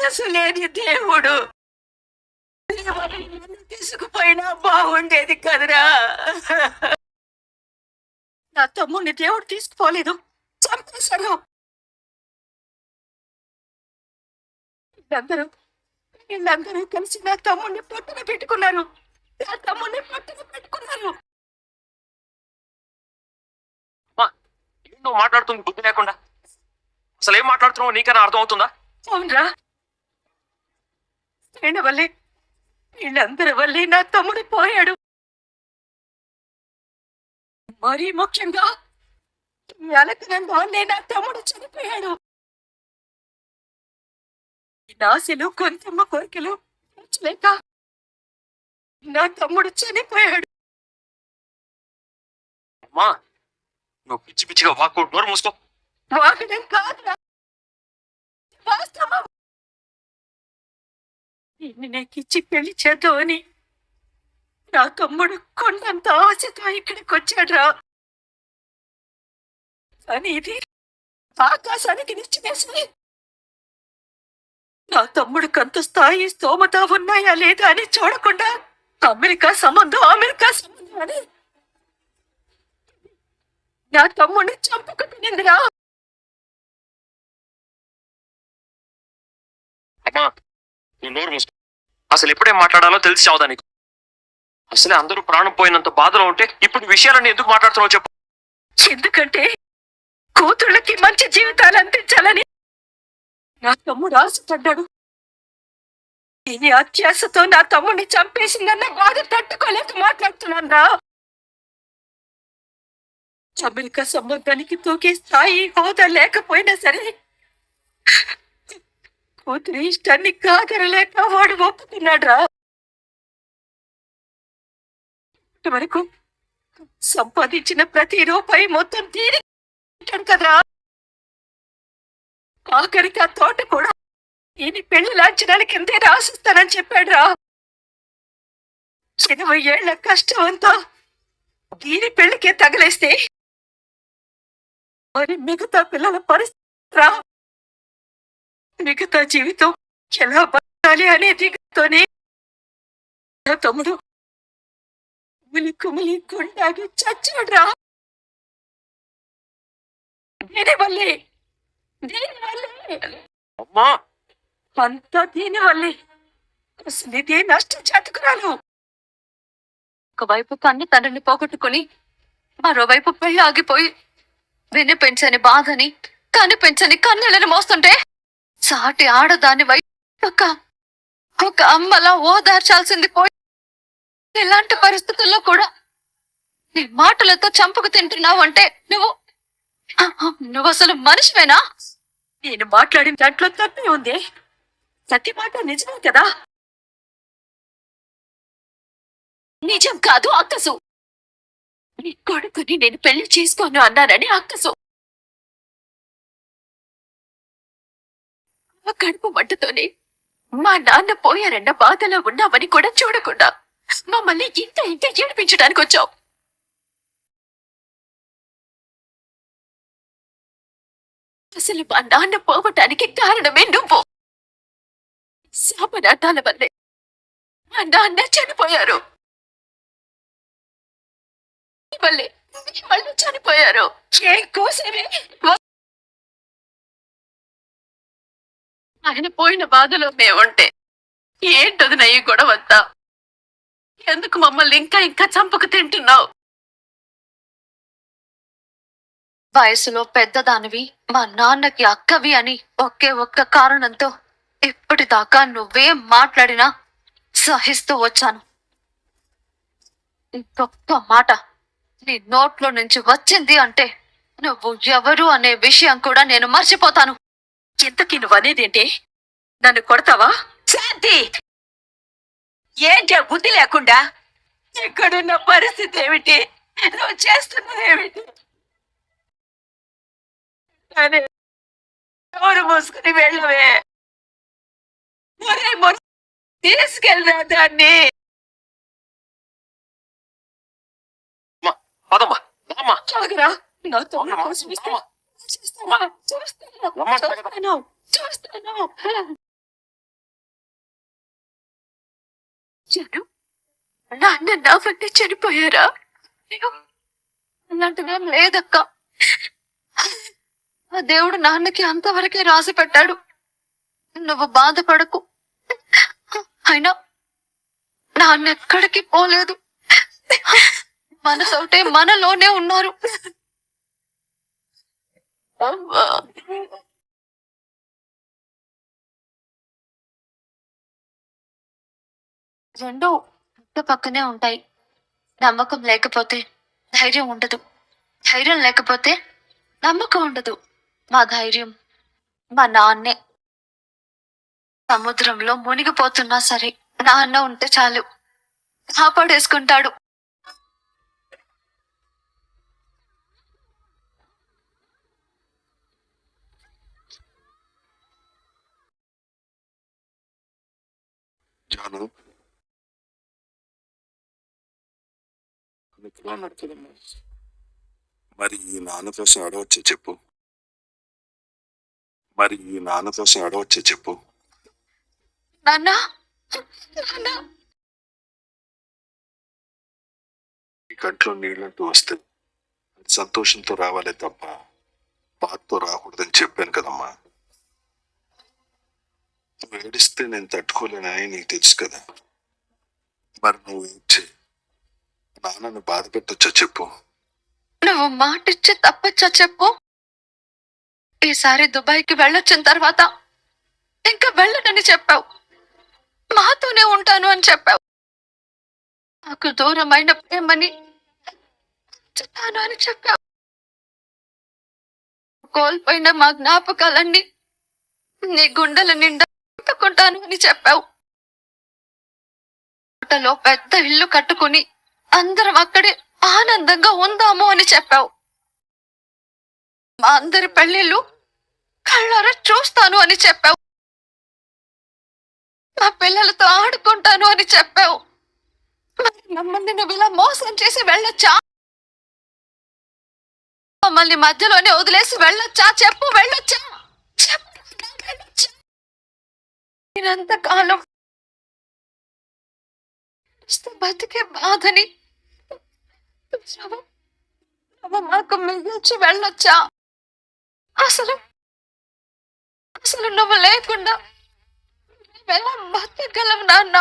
మనసు లేని దేవుడు తీసుకుపోయినా బాగుండేది కదరా. నా తమ్ముడిని దేవుడు తీసుకుపోలేదు, చంపేశాడు. వీళ్ళందరూ వీళ్ళందరూ కలిసి నా తమ్ముడిని పట్టున పెట్టుకున్నారు. నా తమ్ముడిని పట్టున పెట్టుకున్నారు. నువ్వు మాట్లాడుతుంది బుద్ధి లేకుండా. అసలు ఏం మాట్లాడుతున్నావు నీకైనా అర్థం అవుతుందా? అవునరా, వల్లే వీళ్ళందరి వల్లే నా తమ్ముడు పోయాడు. మరీ ముఖ్యంగా అలకనందాన్నే నా తమ్ముడు చనిపోయాడు. నాశలు కొంతమ్మ కోరికలు లేక నా తమ్ముడు చనిపోయాడు. అమ్మా, నువ్వు పిచ్చి పిచ్చిగా వాక్కు, నోరు మూసుకో. వాగడం కాదురా, వాస్తవం. నిన్ను నాకిచ్చి పెళ్లి చేద్దామని నా తమ్ముడు కొండంత ఆశతో ఇక్కడికి వచ్చాడ్రా. కానీ ఇది ఆకాశానికి నిచ్చివేసి నా తమ్ముడికి అంత స్థాయి స్తోమత ఉన్నాయా లేదా అని చూడకుండా అమెరికా సంబంధం అని నా తమ్ముడిని చంపుకుంటుందిరా. అమ్మా, నువ్వు నోరు మూసుకో. అసలు ఎప్పుడేం మాట్లాడాలో తెలిసి చావదా నీకు? అసలే అందరూ ప్రాణం పోయినంత బాధలో ఉంటే ఇప్పుడు విషయాలన్నీ ఎందుకు మాట్లాడుతున్నావు చెప్పు. ఎందుకంటే కూతుళ్ళకి మంచి జీవితాలు అందించాలని నా తమ్ముడు ఆశపడ్డాడు. దీని అత్యాశతో నా తమ్ముడిని చంపేసిందన్న బాధ తట్టుకోలేక మాట్లాడుతున్నాను రా. అమెరికా సంబంధానికి తూకే స్థాయి హోదా లేకపోయినా సరే కూతురి ఇష్టాన్ని కాదరలేక వాడు ఒప్పుకున్నాడు రా. వరకు సంపాదించిన ప్రతి రూపాయి మొత్తం తీరికాడు కదరా. ఆఖరికి ఆ తోట కూడా ఈయన పెళ్లి లాంఛనాల కిందే రాసిస్తానని చెప్పాడు రా. 20 ఏళ్ల కష్టం అంతా దీని పెళ్లికే తగలేస్తే మరి మిగతా పిల్లల పరిస్థితి రా. మిగతా జీవితం ఎలా బతకాలి అనే దిగుతోనే నా తమ్ముడు కుమిలి గుండాగి చచ్చాడ్రా. దీనివల్లే అమ్మా, అంతా దీనివల్లే. అసలు ఇదే నష్టం చేతుకురాలు. ఒకవైపు కన్ని తండ్రిని పోగొట్టుకుని మరోవైపు పెళ్లి ఆగిపోయి విని పెంచని బాధని కని పెంచని కన్నెళ్ళని మోస్తుంటే సాటి ఆడదాని వైపు ఒక అమ్మలా ఓదార్చాల్సింది పోయి ఇలాంటి పరిస్థితుల్లో కూడా నీ మాటలతో చంపుకు తింటున్నావు అంటే నువ్వు అసలు మనిషివేనా? నేను మాట్లాడిన దాంట్లో తప్పే ఉంది. ప్రతి మాట నిజమే కదా. నిజం కాదు అక్కసు. నీ కొడుకుని నేను పెళ్లి చేసుకోను అన్నానని అక్కసు. ఆ కడుపు మంటతోనే మా నాన్న పోయారన్న బాధలో ఉన్నామని కూడా చూడకుండా మమ్మల్ని ఇంత ఏడిపించడానికి వచ్చావు. అసలు మా నాన్న పోవటానికి కారణమే నువ్వు. శాపనాటాల వల్లే మా నాన్న చనిపోయారు. వల్లే వాళ్ళు చనిపోయారు. ఏ కోసమే ఆయన పోయిన బాధలో మేముంటే ఏంటది నయ్యి గొడవంతా? ఎందుకు మమ్మల్ని ఇంకా చంపకు తింటున్నావు? వయసులో పెద్దదానివి, మా నాన్నకి అక్కవి అని ఒక్క కారణంతో ఇప్పటిదాకా నువ్వేం మాట్లాడినా సహిస్తూ వచ్చాను. ఇంకొక్క మాట నీ నోట్లో నుంచి వచ్చింది అంటే నువ్వు ఎవరు అనే విషయం కూడా నేను మర్చిపోతాను. ఇంతకీ నువ్వు అనేదేంటి? నన్ను కొడతావా? శాంతి, ఏంటి బుద్ధి లేకుండా? ఇక్కడున్న పరిస్థితి ఏమిటి? నువ్వు చేస్తున్నదేమిటి? ఎవరు మూసుకుని వెళ్ళవే. తీసుకెళ్ళరా దాన్ని. చూస్తాను చూస్తాను జాను, నాన్న నా వల్లే చనిపోయారా? అయ్యో, అలాంటిదేం లేదక్క. ఆ దేవుడు నాన్నకి అంతవరకే రాసి పెట్టాడు. నువ్వు బాధపడకు. అయినా నాన్న ఎక్కడికి పోలేదు. మనసోటే మనలోనే ఉన్నారు. అమ్మా. రెండు పక్కనే ఉంటాయి. నమ్మకం లేకపోతే ధైర్యం ఉండదు, ధైర్యం లేకపోతే నమ్మకం ఉండదు. మా ధైర్యం మా నాన్నే. సముద్రంలో మునిగిపోతున్నా సరే నాన్న ఉంటే చాలు, కాపాడేసుకుంటాడు. జాను, నీకు ఇలా నడుతుందమ్మా. మరి ఈ నాన్న కోసం అడవచ్చే చెప్పు. మరి ఈ నాన్న కోసం అడవచ్చే చెప్పు. నాన్న, నాన్న. ఈ కంట్లో నీళ్ళంటూ వస్తే అది సంతోషంతో రావాలే తప్ప బాధతో రాకూడదని చెప్పాను కదమ్మా. నువ్వు ఏడిస్తే నేను తట్టుకోలేనని నీకు తెలుసు కదా. మరి నువ్వు ఏడ్చి నాన్నని బాధ పెట్టొచ్చా చెప్పు. నువ్వు మాటిచ్చి తప్పచ్చా చెప్పు. ఈసారి దుబాయ్కి వెళ్ళొచ్చిన తర్వాత ఇంకా వెళ్ళనని చెప్పావు, మాతోనే ఉంటాను అని చెప్పావు. నాకు దూరమైన ప్రేమని చెప్తాను అని చెప్పావు. కోల్పోయిన మా జ్ఞాపకాలన్నీ నీ గుండెల నిండా పెట్టుకుంటాను అని చెప్పావు. లో పెద్ద ఇల్లు కట్టుకుని అందరం అక్కడే ఆనందంగా ఉందాము అని చెప్పావు. మా అందరి పెళ్లిళ్ళు కళ్ళారా చూస్తాను అని చెప్పావు. మా పిల్లలతో ఆడుకుంటాను అని చెప్పావు. మరి మమ్మల్ని నువ్వు ఇలా మోసం చేసి వెళ్ళొచ్చా? మమ్మల్ని మధ్యలోనే వదిలేసి వెళ్ళొచ్చా చెప్పు. వెళ్ళొచ్చా చెప్పు. వెళ్ళొచ్చా? నేనంతకాలం బతికే బాధని నువ్వు మాకు మిగిల్చి వెళ్ళొచ్చా? అసలు అసలు నువ్వు లేకుండా మేమెలా బతకగలం నాన్న?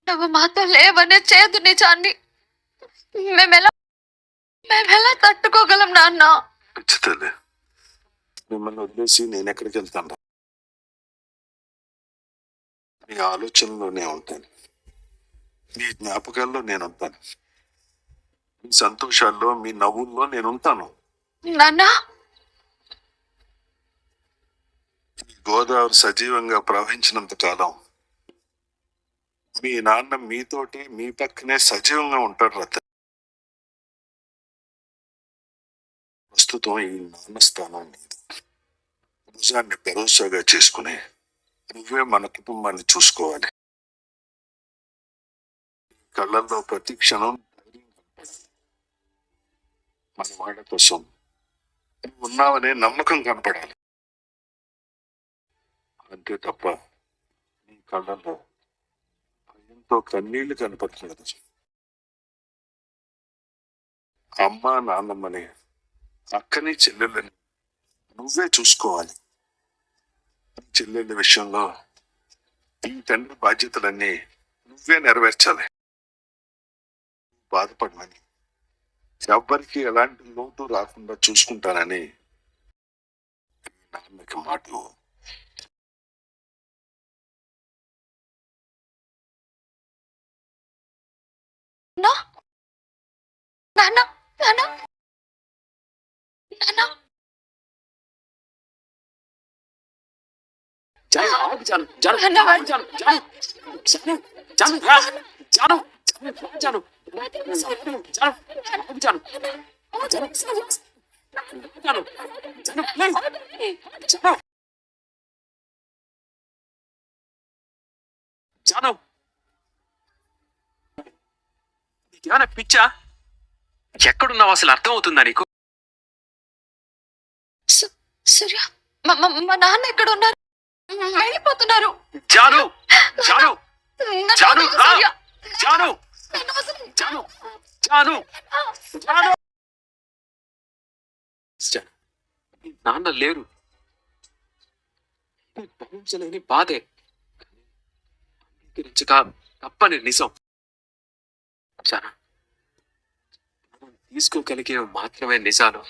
నువ్వు మాతో లేవనే చేదు నిజాన్ని మేమెలా తట్టుకోగలం నాన్న? పిచ్చితల్లి, మిమ్మల్ని వదిలేసి నేను ఎక్కడికి వెళ్తాను? మీ ఆలోచనలోనే ఉంటాను, మీ జ్ఞాపకాల్లో నేను ఉంటాను, మీ సంతోషాల్లో మీ నవ్వుల్లో నేను ఉంటాను. నాన్న, ఈ గోదావరి సజీవంగా ప్రవహించినంత కాలం మీ నాన్న మీతోటి మీ పక్కనే సజీవంగా ఉంటాడు రత. ప్రస్తుతం ఈ నాన్న స్థానం నీది. భుజాన్ని భరోసాగా చేసుకుని నువ్వే మన కుటుంబాన్ని చూసుకోవాలి. కళ్ళల్లో ప్రతి క్షణం ధైర్యం కనపడాలి. మన వాళ్ళ కోసం నువ్వు ఉన్నావనే నమ్మకం కనపడాలి. అంతే తప్ప నీ కళ్ళల్లో భయంతో కన్నీళ్లు కనపడకూడదు. అమ్మ నాన్నమ్మని, అక్కని చెల్లెళ్ళని నువ్వే చూసుకోవాలి. చెల్లెళ్ళ విషయంలో ఈ తండ్రి బాధ్యతలన్నీ నువ్వే నెరవేర్చాలి. బాధపడమని, ఎవ్వరికి ఎలాంటి లోటు రాకుండా చూసుకుంటానని నాన్నకి మాట. నాన్న, నాన్న, నాన్న. జాను, నీకేమైనా పిచ్చా? ఎక్కడున్నావు అసలు అర్థం అవుతుందా నీకు? సూర్య, మా నాన్న ఎక్కడ ఉన్నారు? వెళ్ళిపోతున్నారు. జాను, జాను, నన్ను జాను వదిలేయ్ రా సూర్య. జాను నన్ను వదిలేయ్. జాను జాను జాను జాను, నీ నాన్న లేరు, నీ భరించలేని బాధే, అంగీకరించక తప్పని నిజం. జాను, మనం తీసుకోగలిగే మాత్రమే నిజాలు,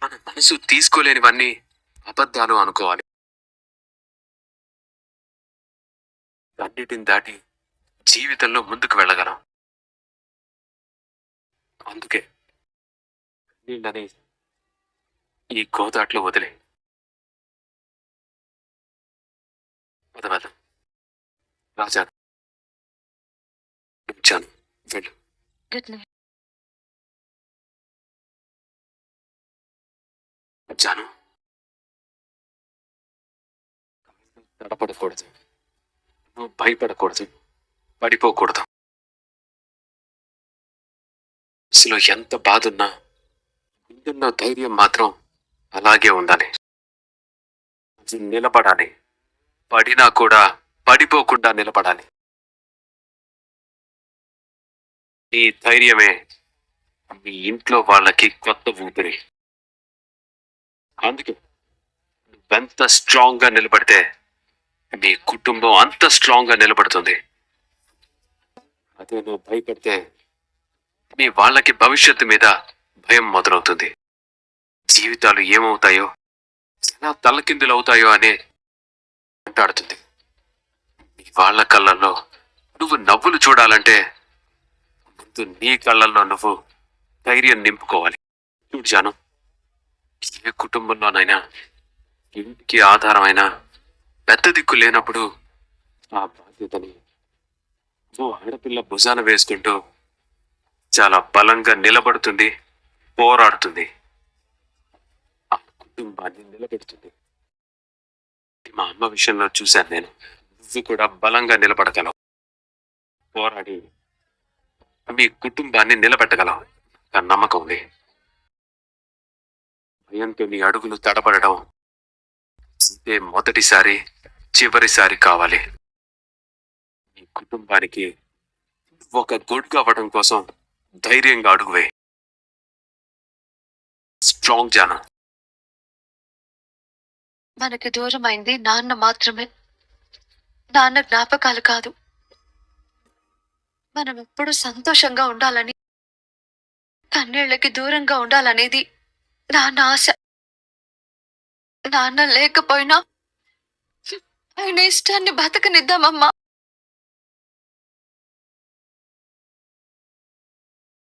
మన మనసు తీసుకోలేనివన్నీ అబద్ధాలు అనుకోవాలి. అన్నిటిని దాటి జీవితంలో ముందుకు వెళ్ళగలం. అందుకే నీళ్ళని ఈ గోదాట్లో వదిలే వదవదు. రాజా, ఉంచాను, వెళ్ళు. Good night. జాను, తడపడకూడదు, నువ్వు భయపడకూడదు, పడిపోకూడదు. అసలు ఎంత బాధున్నా ముందున్న ధైర్యం మాత్రం అలాగే ఉండాలి. అది నిలబడాలి, పడినా కూడా పడిపోకుండా నిలబడాలి. ఈ ధైర్యమే మీ ఇంట్లో వాళ్ళకి కొత్త ఊపిరి. అందుకే నువ్వెంత స్ట్రాంగ్ గా నిలబడితే మీ కుటుంబం అంత స్ట్రాంగ్ గా నిలబడుతుంది. అదే నువ్వు భయపడితే మీ వాళ్ళకి భవిష్యత్తు మీద భయం మొదలవుతుంది. జీవితాలు ఏమవుతాయో, ఎలా తలకిందులవుతాయో అని అంటాడుతుంది. మీ వాళ్ళ కళ్ళల్లో నువ్వు నవ్వులు చూడాలంటే ముందు నీ కళ్ళల్లో నువ్వు ధైర్యం నింపుకోవాలి. చూడు జాను, ఏ కుటుంబంలోనైనా ఇంటికి ఆధారమైన పెద్ద దిక్కు లేనప్పుడు ఆ బాధ్యతని ఓ ఆడపిల్ల భుజాన వేసుకుంటూ చాలా బలంగా నిలబడుతుంది, పోరాడుతుంది, ఆ కుటుంబాన్ని నిలబెడుతుంది. మా అమ్మ విషయంలో చూశాను నేను. నువ్వు కూడా బలంగా నిలబడగలవు, పోరాడి మీ కుటుంబాన్ని నిలబెట్టగలవు. నా నమ్మకం ఉంది. భయంతో నీ అడుగులు తడబడడం ఇదే మొదటిసారి, చివరిసారి కావాలి. నీ కుటుంబానికి ఒక గొడుగు అవ్వడం కోసం ధైర్యంగా అడుగువే. స్ట్రాంగ్ జానా. మనకి దూరమైంది నాన్న మాత్రమే, నాన్న జ్ఞాపకాలు కాదు. మనం ఎప్పుడు సంతోషంగా ఉండాలని, కన్నీళ్ళకి దూరంగా ఉండాలనేది నాన్న ఆశ. నాన్న లేకపోయినా ఆయన ఇష్టాన్ని బతకనిద్దామమ్మా.